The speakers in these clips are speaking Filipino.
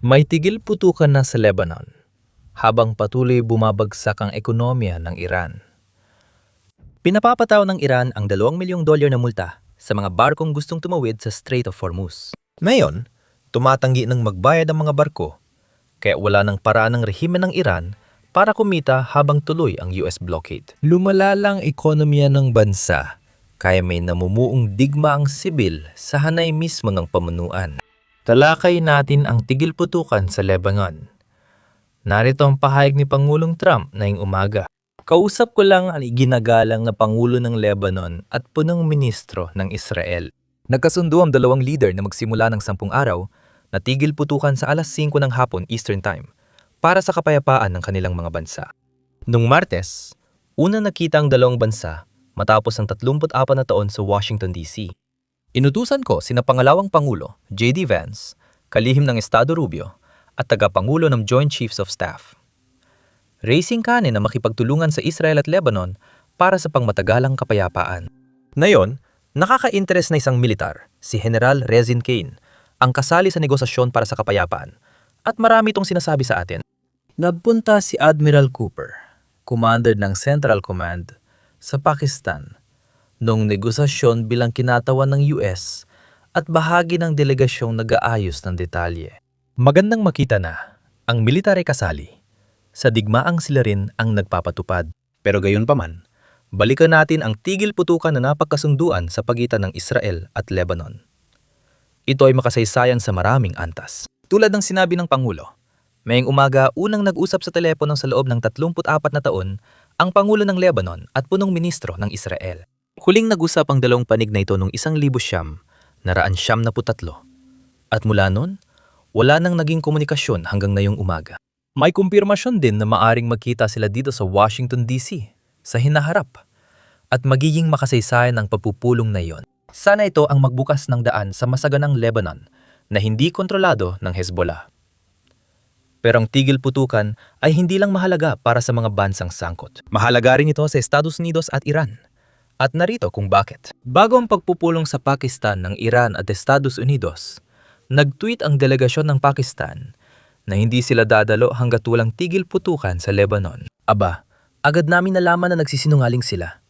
May tigil putukan na sa Lebanon habang patuloy bumabagsak ang ekonomiya ng Iran. Pinapapataw ng Iran ang $2 milyong na multa sa mga barkong gustong tumawid sa Strait of Hormuz. Ngayon, tumatanggi ng magbayad ang mga barko, kaya wala ng paraan ng rehimen ng Iran para kumita habang tuloy ang US blockade. Lumala lang ekonomiya ng bansa, kaya may namumuong digma ang sibil sa hanay mismo ng pamunuan. Talakay natin ang tigil putukan sa Lebanon. Narito ang pahayag ni Pangulong Trump ngayong umaga. Kausap ko lang ang iginagalang na Pangulo ng Lebanon at punong ministro ng Israel. Nagkasundo ang dalawang leader na magsimula ng 10 araw na tigil putukan sa alas 5 ng hapon Eastern Time para sa kapayapaan ng kanilang mga bansa. Noong Martes, una nakita ang dalawang bansa matapos ang 34 na taon sa Washington, D.C. Inutusan ko sina Pangalawang Pangulo J.D. Vance, kalihim ng Estado Rubio, at tagapangulo ng Joint Chiefs of Staff. Racing kanin na makipagtulungan sa Israel at Lebanon para sa pangmatagalang kapayapaan. Ngayon, nakaka-interes na isang militar, si General Rezin Kane, ang kasali sa negosasyon para sa kapayapaan. At marami itong sinasabi sa atin. Nagpunta si Admiral Cooper, commander ng Central Command, sa Pakistan, noong negosasyon bilang kinatawan ng US at bahagi ng delegasyong nag-aayos ng detalye. Magandang makita na ang militar ay kasali. Sa digmaang sila rin ang nagpapatupad. Pero gayunpaman, balikan natin ang tigil putukan na napagkasunduan sa pagitan ng Israel at Lebanon. Ito ay makasaysayan sa maraming antas. Tulad ng sinabi ng Pangulo, mayang umaga unang nag-usap sa telepono sa loob ng 34 na taon ang Pangulo ng Lebanon at punong ministro ng Israel. Huling nag-usap ang dalawang panig na ito noong 1993. At mula noon, wala nang naging komunikasyon hanggang ngayong umaga. May kumpirmasyon din na maaring magkita sila dito sa Washington, D.C. sa hinaharap at magiging makasaysayan ang pagpupulong na iyon. Sana ito ang magbukas ng daan sa masaganang Lebanon na hindi kontrolado ng Hezbollah. Pero ang tigil putukan ay hindi lang mahalaga para sa mga bansang sangkot. Mahalaga rin ito sa Estados Unidos at Iran. At narito kung bakit. Bago ang pagpupulong sa Pakistan ng Iran at Estados Unidos, nag-tweet ang delegasyon ng Pakistan na hindi sila dadalo hanggat walang tigil putukan sa Lebanon. Aba, agad namin nalaman na nagsisinungaling sila.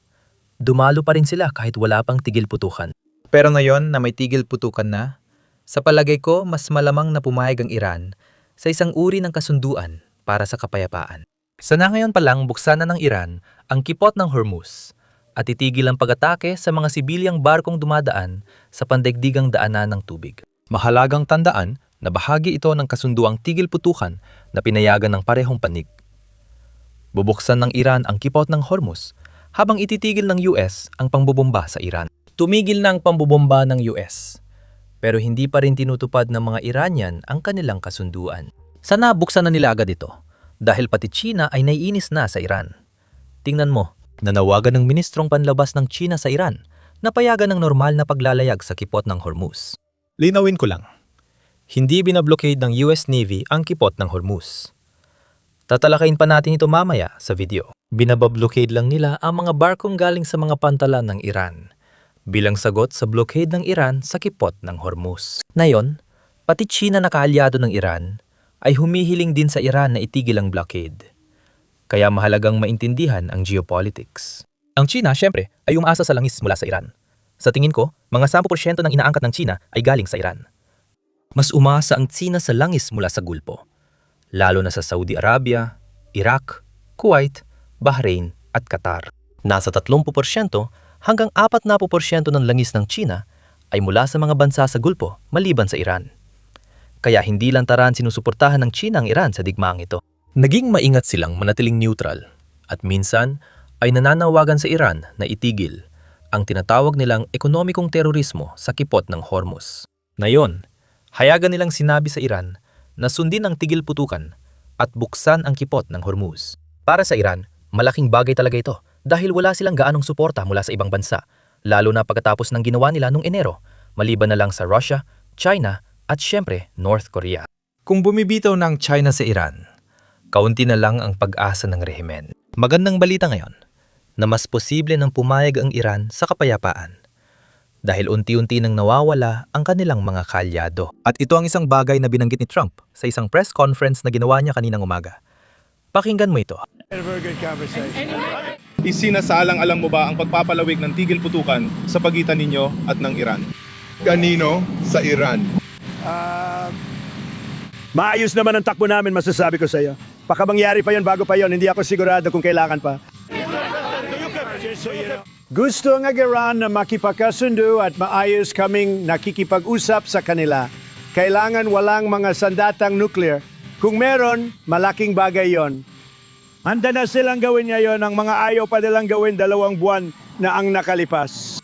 Dumalo pa rin sila kahit wala pang tigil putukan. Pero ngayon na may tigil putukan na, sa palagay ko mas malamang na pumayag ang Iran sa isang uri ng kasunduan para sa kapayapaan. Sana ngayon pa lang buksan na ng Iran ang kipot ng Hormuz at itigil ang pag-atake sa mga sibilyang barkong dumadaan sa pandaigdigang daanan ng tubig. Mahalagang tandaan na bahagi ito ng kasunduang tigil putukan na pinayagan ng parehong panig. Bubuksan ng Iran ang kipot ng Hormuz habang ititigil ng US ang pangbobomba sa Iran. Tumigil na ang pambobomba ng US, pero hindi pa rin tinutupad ng mga Iranian ang kanilang kasunduan. Sana buksan na nila agad ito dahil pati China ay naiinis na sa Iran. Tingnan mo, nanawagan ng ministrong panlabas ng China sa Iran na payagan ng normal na paglalayag sa kipot ng Hormuz. Linawin ko lang, hindi binablokade ng US Navy ang kipot ng Hormuz. Tatalakayin pa natin ito mamaya sa video. Binabablokade lang nila ang mga barkong galing sa mga pantalan ng Iran bilang sagot sa blockade ng Iran sa kipot ng Hormuz. Ngayon, pati China na kaalyado ng Iran ay humihiling din sa Iran na itigil ang blockade. Kaya mahalagang maintindihan ang geopolitics. Ang China, syempre, ay umaasa sa langis mula sa Iran. Sa tingin ko, mga 10% ng inaangkat ng China ay galing sa Iran. Mas umaasa ang China sa langis mula sa Gulpo, lalo na sa Saudi Arabia, Iraq, Kuwait, Bahrain at Qatar. Nasa 30% hanggang 40% ng langis ng China ay mula sa mga bansa sa Gulpo maliban sa Iran. Kaya hindi lantaran sinusuportahan ng China ang Iran sa digmaang ito. Naging maingat silang manatiling neutral at minsan ay nananawagan sa Iran na itigil ang tinatawag nilang ekonomikong terorismo sa kipot ng Hormuz. Ngayon, hayagan nilang sinabi sa Iran na sundin ang tigil putukan at buksan ang kipot ng Hormuz. Para sa Iran, malaking bagay talaga ito dahil wala silang gaanong suporta mula sa ibang bansa, lalo na pagkatapos ng ginawa nila noong Enero, maliban na lang sa Russia, China at syempre North Korea. Kung bumibitaw ng China sa Iran, kaunti na lang ang pag-asa ng rehimen. Magandang balita ngayon na mas posible nang pumayag ang Iran sa kapayapaan. dahil unti-unti nang nawawala ang kanilang mga kalyado. At ito ang isang bagay na binanggit ni Trump sa isang press conference na ginawa niya kaninang umaga. Pakinggan mo ito. Isinasalang-alang mo ba ang pagpapalawig ng tigil putukan sa pagitan ninyo at ng Iran? Kanino sa Iran? Maayos naman ang takbo namin, masasabi ko sa iyo. Baka mangyari pa yon bago pa yon, hindi ako sigurado kung kailangan pa. Gusto ng Iran na makipagkasundo at maayos kaming nakikipag-usap sa kanila. Kailangan walang mga sandatang nuclear. Kung meron, malaking bagay yon. Handa na silang gawin ngayon ang mga ayaw pa nilang gawin 2 buwan na ang nakalipas.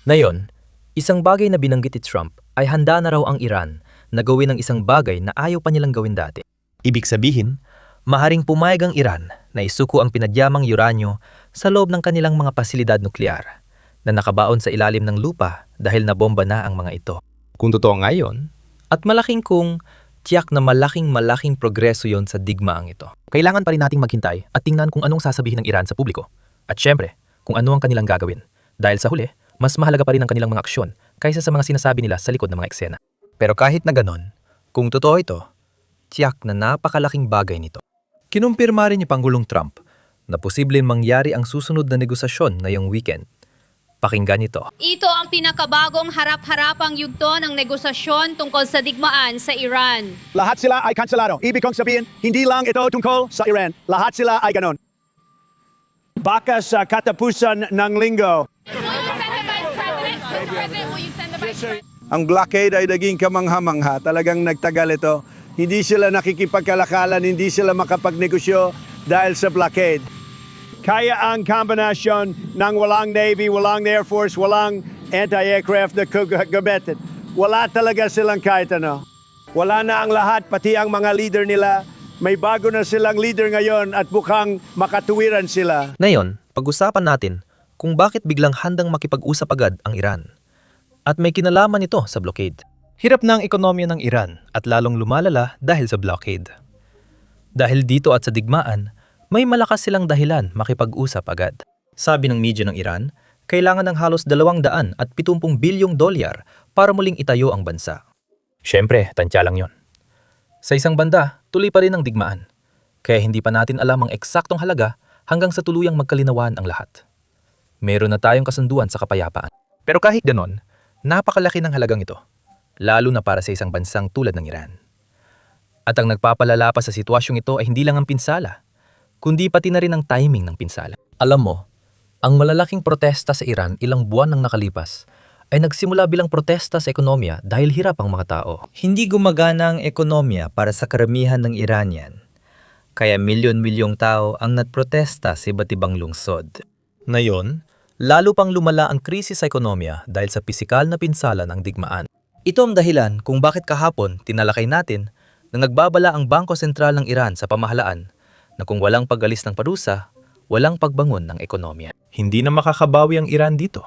Ngayon, isang bagay na binanggit ni Trump ay handa na raw ang Iran na gawin ang isang bagay na ayaw pa nilang gawin dati. Ibig sabihin, maharing pumayag ang Iran na isuko ang pinadyamang uranyo sa loob ng kanilang mga pasilidad nuklear na nakabaon sa ilalim ng lupa dahil nabomba na ang mga ito. Kung totoo nga yun, at malaking kung tiyak na malaking progreso yon sa digmaang ito. Kailangan pa rin nating maghintay at tingnan kung anong sasabihin ng Iran sa publiko. At syempre, kung ano ang kanilang gagawin. Dahil sa huli, mas mahalaga pa rin ang kanilang mga aksyon kaysa sa mga sinasabi nila sa likod ng mga eksena. Pero kahit na ganon, kung totoo ito, tiyak na napakalaking bagay nito. Kinumpirma rin ni Pangulong Trump na posibleng mangyari ang susunod na negosasyon ngayong weekend. Pakinggan ito. Ito ang pinakabagong harap-harapang yugto ng negosasyon tungkol sa digmaan sa Iran. Lahat sila ay kanselado. Ibig kong sabihin, hindi lang ito tungkol sa Iran. Lahat sila ay ganon. Baka sa katapusan ng linggo. Ang blockade ay naging kamangha-mangha. Talagang nagtagal ito. Hindi sila nakikipagkalakalan, hindi sila makapagnegosyo dahil sa blockade. Kaya ang kombinasyon ng walang Navy, walang Air Force, walang anti-aircraft na gamitin. Wala talaga silang kahit ano. Wala na ang lahat, pati ang mga leader nila. May bago na silang leader ngayon at mukhang makatuwiran sila. Ngayon, pag-usapan natin kung bakit biglang handang makipag-usap agad ang Iran. At may kinalaman ito sa blockade. Hirap na ang ekonomiya ng Iran at lalong lumalala dahil sa blockade. Dahil dito at sa digmaan, may malakas silang dahilan makipag-usap agad. Sabi ng media ng Iran, kailangan ng halos $270 bilyong para muling itayo ang bansa. Siyempre, tansya lang yon. Sa isang banda, tuloy pa rin ang digmaan. Kaya hindi pa natin alam ang eksaktong halaga hanggang sa tuluyang magkalinawan ang lahat. Meron na tayong kasunduan sa kapayapaan. Pero kahit ganon, napakalaki ng halagang ito, lalo na para sa isang bansang tulad ng Iran. At ang nagpapalala pa sa sitwasyong ito ay hindi lang ang pinsala, kundi pati na rin ang timing ng pinsala. Alam mo, ang malalaking protesta sa Iran ilang buwan nang nakalipas ay nagsimula bilang protesta sa ekonomiya dahil hirap ang mga tao. Hindi gumagana ang ekonomiya para sa karamihan ng Iranian, kaya milyon-milyong tao ang nagprotesta sa iba't ibang lungsod. Ngayon, lalo pang lumala ang krisis sa ekonomiya dahil sa pisikal na pinsala ng digmaan. Ito ang dahilan kung bakit kahapon tinalakay natin na nagbabala ang Bangko Sentral ng Iran sa pamahalaan na kung walang pag-alis ng parusa, walang pagbangon ng ekonomiya. Hindi na makakabawi ang Iran dito.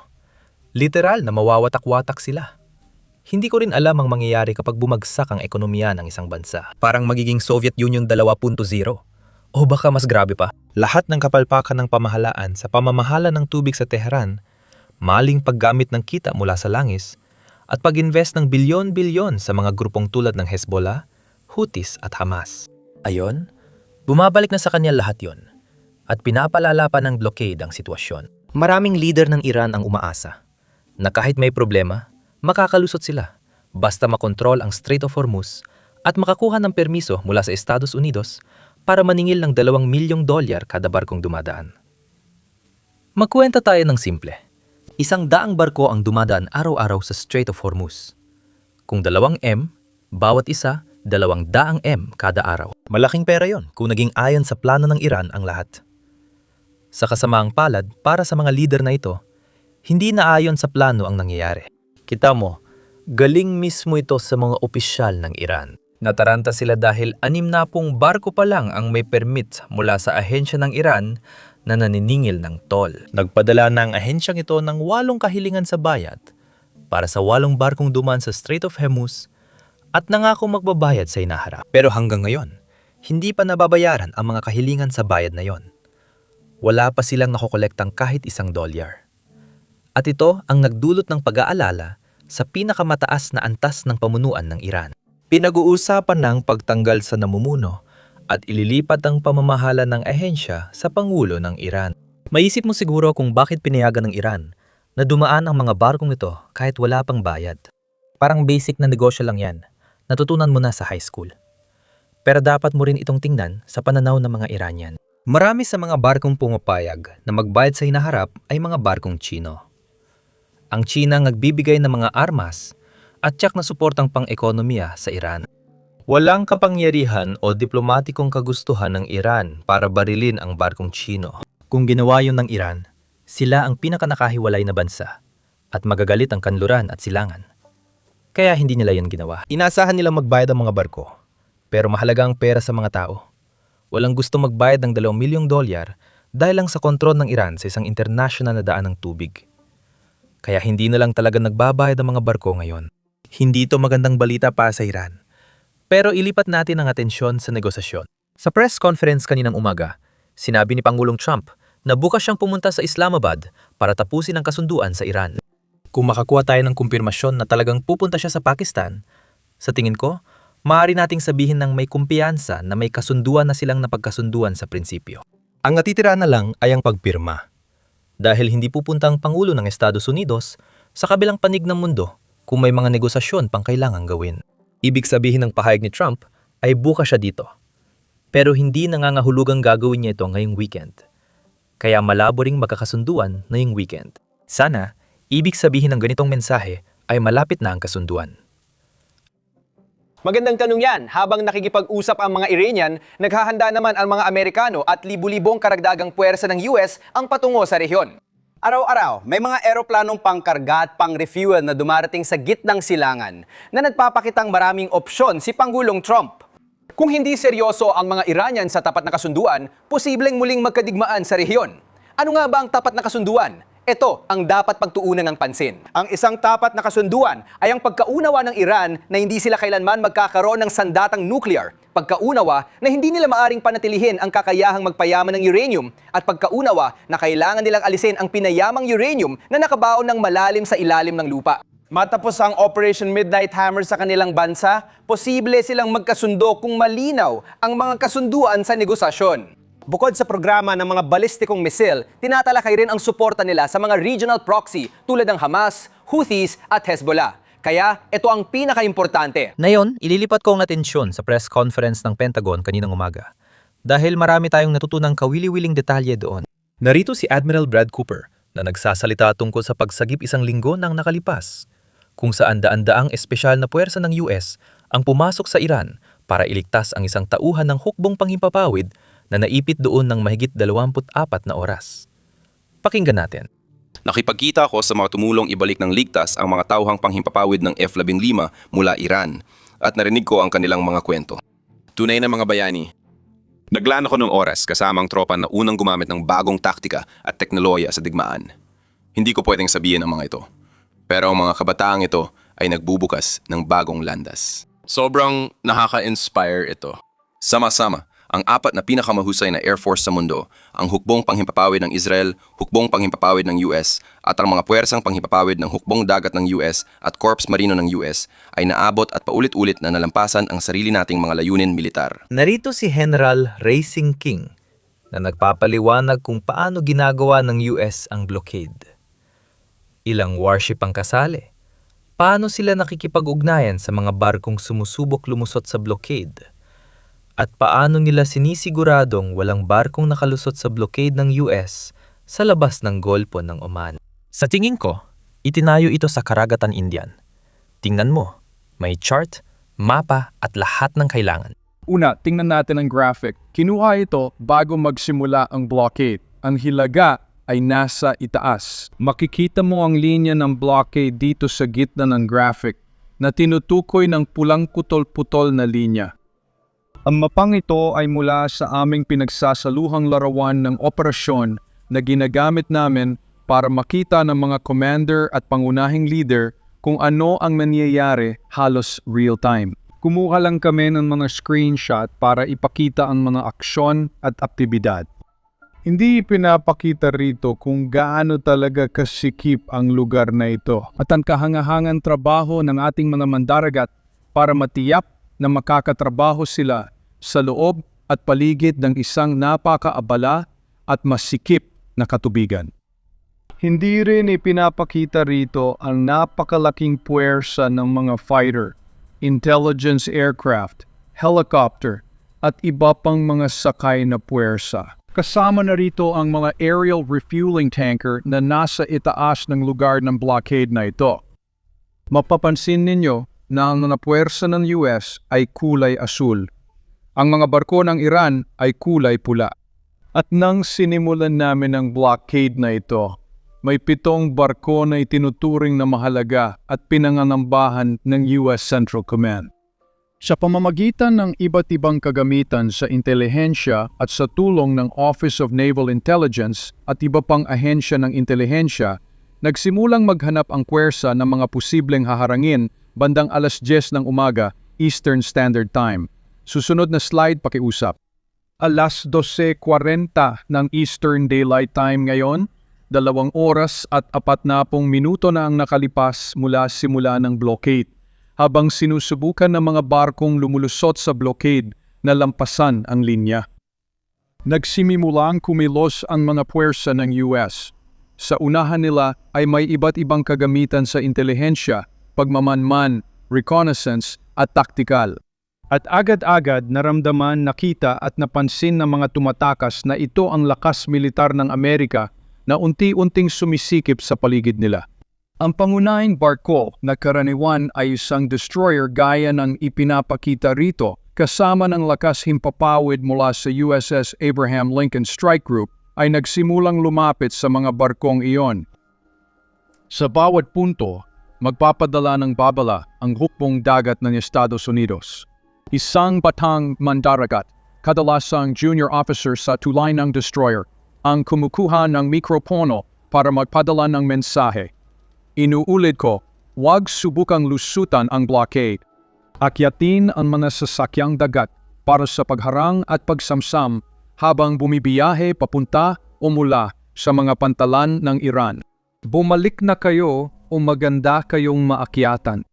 Literal na mawawatak-watak sila. Hindi ko rin alam ang mangyayari kapag bumagsak ang ekonomiya ng isang bansa. Parang magiging Soviet Union 2.0. O baka mas grabe pa, lahat ng kapalpakan ng pamahalaan sa pamamahala ng tubig sa Tehran, maling paggamit ng kita mula sa langis, at pag-invest ng bilyon-bilyon sa mga grupong tulad ng Hezbollah, Houthis at Hamas. Ayon, bumabalik na sa kanya lahat yon, at pinapalala pa ng blockade ang sitwasyon. Maraming leader ng Iran ang umaasa na kahit may problema, makakalusot sila basta makontrol ang Strait of Hormuz at makakuha ng permiso mula sa Estados Unidos para maningil ng $2 milyong kada barkong dumadaan. Magkwenta tayo ng simple. 100 barko ang dumadaan araw-araw sa Strait of Hormuz. Kung 2 M, bawat isa, 200 M kada araw. Malaking pera yon kung naging ayon sa plano ng Iran ang lahat. Sa kasamaang palad, para sa mga leader na ito, hindi na ayon sa plano ang nangyayari. Kita mo, galing mismo ito sa mga opisyal ng Iran. Nataranta sila dahil 60 barko pa lang ang may permit mula sa ahensya ng Iran na naniningil ng toll. Nagpadala ng ahensyang ito ng 8 kahilingan sa bayad para sa 8 barkong duman sa Strait of Hormuz at nangako magbabayad sa hinaharap. Pero hanggang ngayon, hindi pa nababayaran ang mga kahilingan sa bayad na yon. Wala pa silang nakokolektang kahit $1. At ito ang nagdulot ng pag-aalala sa pinakamataas na antas ng pamunuan ng Iran. Pinag-uusapan ng pagtanggal sa namumuno at ililipat ang pamamahala ng ahensya sa Pangulo ng Iran. Maisip mo siguro kung bakit pinayagan ng Iran na dumaan ang mga barkong ito kahit wala pang bayad. Parang basic na negosyo lang yan. Natutunan mo na sa high school. Pero dapat mo rin itong tingnan sa pananaw ng mga Iranian. Marami sa mga barkong pumapayag na magbayad sa hinaharap ay mga barkong Tsino. Ang Tsina ang nagbibigay ng mga armas at tiyak na suportang pang-ekonomiya sa Iran. Walang kapangyarihan o diplomatikong kagustuhan ng Iran para barilin ang barkong Tsino. Kung ginawa yun ng Iran, sila ang pinakanakahiwalay na bansa at magagalit ang kanluran at silangan. Kaya hindi nila yun ginawa. Inasahan nilang magbayad ang mga barko, pero mahalaga ang pera sa mga tao. Walang gusto magbayad ng $2 milyong dahil lang sa kontrol ng Iran sa isang international na daan ng tubig. Kaya hindi na lang talaga nagbabayad ang mga barko ngayon. Hindi ito magandang balita para sa Iran. Pero ilipat natin ang atensyon sa negosasyon. Sa press conference kaninang umaga, sinabi ni Pangulong Trump na bukas siyang pumunta sa Islamabad para tapusin ang kasunduan sa Iran. Kung makakuha tayo ng kumpirmasyon na talagang pupunta siya sa Pakistan, sa tingin ko, maaari nating sabihin ng may kumpiyansa na may kasunduan na silang napagkasunduan sa prinsipyo. Ang natitira na lang ay ang pagpirma. Dahil hindi pupunta ang Pangulo ng Estados Unidos sa kabilang panig ng mundo kung may mga negosasyon pang kailangang gawin. Ibig sabihin ng pahayag ni Trump ay bukas siya dito. Pero hindi nangangahulugang gagawin niya ito ngayong weekend. Kaya malabo ring magkakasunduan ngayong weekend. Sana, ibig sabihin ng ganitong mensahe ay malapit na ang kasunduan. Magandang tanong yan. Habang nakikipag-usap ang mga Iranian, naghahanda naman ang mga Amerikano at libu-libong karagdagang puwersa ng US ang patungo sa rehiyon. Araw-araw, may mga eroplanong pangkarga at pang-refuel na dumarating sa gitnang silangan na nagpapakitang maraming opsyon si Pangulong Trump. Kung hindi seryoso ang mga Iranian sa tapat na kasunduan, posibleng muling magkadigmaan sa rehiyon. Ano nga ba ang tapat na kasunduan? Ito ang dapat pagtuunan ng pansin. Ang isang tapat na kasunduan ay ang pagkaunawa ng Iran na hindi sila kailanman magkakaroon ng sandatang nuclear. Pagkaunawa na hindi nila maaring panatilihin ang kakayahang magpayaman ng uranium at pagkaunawa na kailangan nilang alisin ang pinayamang uranium na nakabaon ng malalim sa ilalim ng lupa. Matapos ang Operation Midnight Hammer sa kanilang bansa, posible silang magkasundo kung malinaw ang mga kasunduan sa negosasyon. Bukod sa programa ng mga balistikong misil, tinatalakay rin ang suporta nila sa mga regional proxy tulad ng Hamas, Houthis at Hezbollah. Kaya ito ang pinaka-importante. Ngayon, ililipat ko ang atensyon sa press conference ng Pentagon kaninang umaga. Dahil marami tayong natutunang kawili-wiling detalye doon. Narito si Admiral Brad Cooper na nagsasalita tungkol sa pagsagip isang linggo nang nakalipas, kung saan daan-daang espesyal na puwersa ng US ang pumasok sa Iran para iligtas ang isang tauhan ng hukbong panghimpapawid na naipit doon ng mahigit 24 na oras. Pakinggan natin. Nakipagkita ako sa mga tumulong ibalik ng ligtas ang mga tauhang panghimpapawid ng F-15 mula Iran at narinig ko ang kanilang mga kwento. Tunay na mga bayani. Naglaan ako ng oras kasama ang tropa na unang gumamit ng bagong taktika at teknolohiya sa digmaan. Hindi ko pwedeng sabihin ang mga ito. Pero ang mga kabataang ito ay nagbubukas ng bagong landas. Sobrang nakaka-inspire ito. Sama-sama, ang 4 na pinakamahusay na Air Force sa mundo, ang hukbong panghimpapawid ng Israel, hukbong panghimpapawid ng US, at ang mga puwersang panghimpapawid ng hukbong dagat ng US at Corps Marino ng US ay naabot at paulit-ulit na nalampasan ang sarili nating mga layunin militar. Narito si General Racing King na nagpapaliwanag kung paano ginagawa ng US ang blockade. Ilang warship ang kasali. Paano sila nakikipag-ugnayan sa mga barkong sumusubok lumusot sa blockade? At paano nila sinisiguradong walang barkong nakalusot sa blockade ng US sa labas ng Golpo ng Oman? Sa tingin ko, itinayo ito sa Karagatan Indian. Tingnan mo, may chart, mapa at lahat ng kailangan. Una, tingnan natin ang graphic. Kinuha ito bago magsimula ang blockade. Ang hilaga ay nasa itaas. Makikita mo ang linya ng blockade dito sa gitna ng graphic na tinutukoy ng pulang putol-putol na linya. Ang mapang ito ay mula sa aming pinagsasaluhang larawan ng operasyon na ginagamit namin para makita ng mga commander at pangunahing leader kung ano ang nangyayari halos real-time. Kumuha lang kami ng mga screenshot para ipakita ang mga aksyon at aktibidad. Hindi pinapakita rito kung gaano talaga kasikip ang lugar na ito at ang kahangahangan trabaho ng ating mga mandaragat para matiyak na makakatrabaho sila sa loob at paligid ng isang napakaabala at masikip na katubigan. Hindi rin ipinapakita rito ang napakalaking puwersa ng mga fighter, intelligence aircraft, helicopter at iba pang mga sakay na puwersa. Kasama na rito ang mga aerial refueling tanker na nasa itaas ng lugar ng blockade na ito. Mapapansin ninyo na ang napuwersa ng US ay kulay asul. Ang mga barko ng Iran ay kulay pula. At nang sinimulan namin ang blockade na ito, may 7 barko na itinuturing na mahalaga at pinangangambahan ng US Central Command. Sa pamamagitan ng iba't ibang kagamitan sa intelihensya at sa tulong ng Office of Naval Intelligence at iba pang ahensya ng intelihensya, nagsimulang maghanap ang puwersa ng mga posibleng haharangin bandang 10:00 ng umaga Eastern Standard Time. Susunod na slide pakiusap. 12:40 ng Eastern Daylight Time ngayon, 2 oras at 40 minuto na ang nakalipas mula simula ng blockade, habang sinusubukan ng mga barkong lumulusot sa blockade na lampasan ang linya. Nagsimimulang kumilos ang mga puwersa ng US. Sa unahan nila ay may iba't ibang kagamitan sa intelihensya, pagmamanman, reconnaissance at taktikal. At agad-agad naramdaman, nakita at napansin ng mga tumatakas na ito ang lakas militar ng Amerika na unti-unting sumisikip sa paligid nila. Ang pangunahing barko na karaniwan ay isang destroyer gaya ng ipinapakita rito kasama ng lakas himpapawid mula sa USS Abraham Lincoln Strike Group ay nagsimulang lumapit sa mga barkong iyon. Sa bawat punto, magpapadala ng babala ang hukbong dagat ng Estados Unidos. Isang batang mandaragat, kadalasang junior officer sa tulay ng destroyer, ang kumukuha ng mikropono para magpadala ng mensahe. Inuulit ko, huwag subukang lusutan ang blockade. Akyatin ang mga sasakyang dagat para sa pagharang at pagsamsam habang bumibiyahe papunta o mula sa mga pantalan ng Iran. Bumalik na kayo o maganda kayong maakyatan.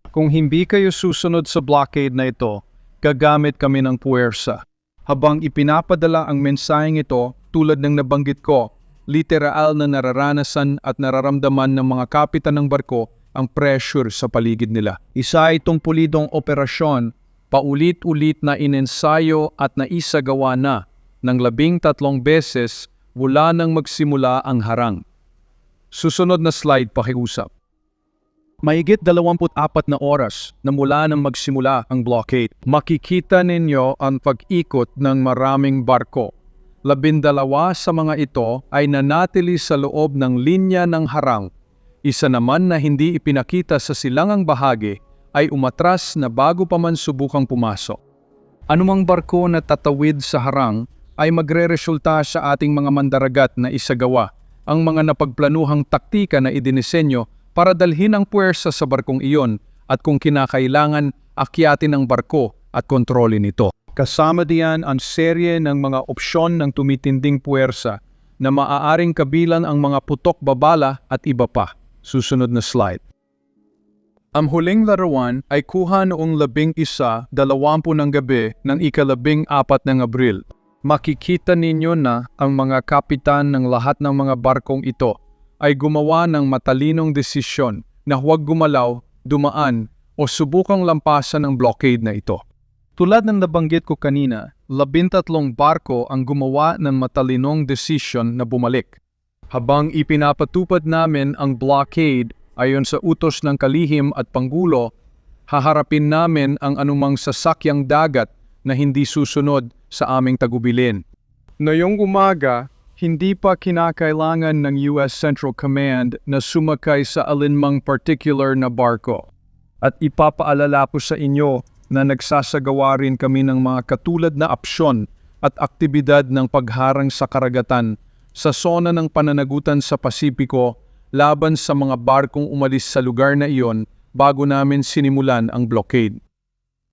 Kung hindi kayo susunod sa blockade na ito, gagamit kami ng puwersa. Habang ipinapadala ang mensaheng ito, tulad ng nabanggit ko, literal na nararanasan at nararamdaman ng mga kapitan ng barko ang pressure sa paligid nila. Isa itong pulidong operasyon, paulit-ulit na inensayo at naisagawa na ng 13 beses mula nang magsimula ang harang. Susunod na slide pakiusap. Mahigit 24 na oras na mula nang magsimula ang blockade. Makikita ninyo ang pag-ikot ng maraming barko. 12 sa mga ito ay nanatili sa loob ng linya ng harang. Isa naman na hindi ipinakita sa silangang bahagi ay umatras na bago pa man subukang pumasok. Anumang barko na tatawid sa harang ay magreresulta sa ating mga mandaragat na isagawa ang mga napagplanuhang taktika na idinisenyo para dalhin ang puwersa sa barkong iyon at kung kinakailangan, akyatin ang barko at kontrolin ito. Kasama diyan ang serye ng mga opsyon ng tumitinding puwersa na maaaring kabilan ang mga putok babala at iba pa. Susunod na slide. Ang huling larawan ay kuha noong 11:20 ng gabi ng ika-14 ng Abril. Makikita ninyo na ang mga kapitan ng lahat ng mga barkong ito ay gumawa ng matalinong desisyon na huwag gumalaw, dumaan o subukang lampasan ang blockade na ito. Tulad ng nabanggit ko kanina, 13 barko ang gumawa ng matalinong desisyon na bumalik. Habang ipinapatupad namin ang blockade ayon sa utos ng kalihim at panggulo, haharapin namin ang anumang sasakyang dagat na hindi susunod sa aming tagubilin. Ngayong umaga, hindi pa kinakailangan ng US Central Command na sumakay sa alinmang particular na barko. At ipapaalala ko sa inyo na nagsasagawa rin kami ng mga katulad na opsyon at aktibidad ng pagharang sa karagatan sa sona ng pananagutan sa Pasipiko laban sa mga barkong umalis sa lugar na iyon bago namin sinimulan ang blockade.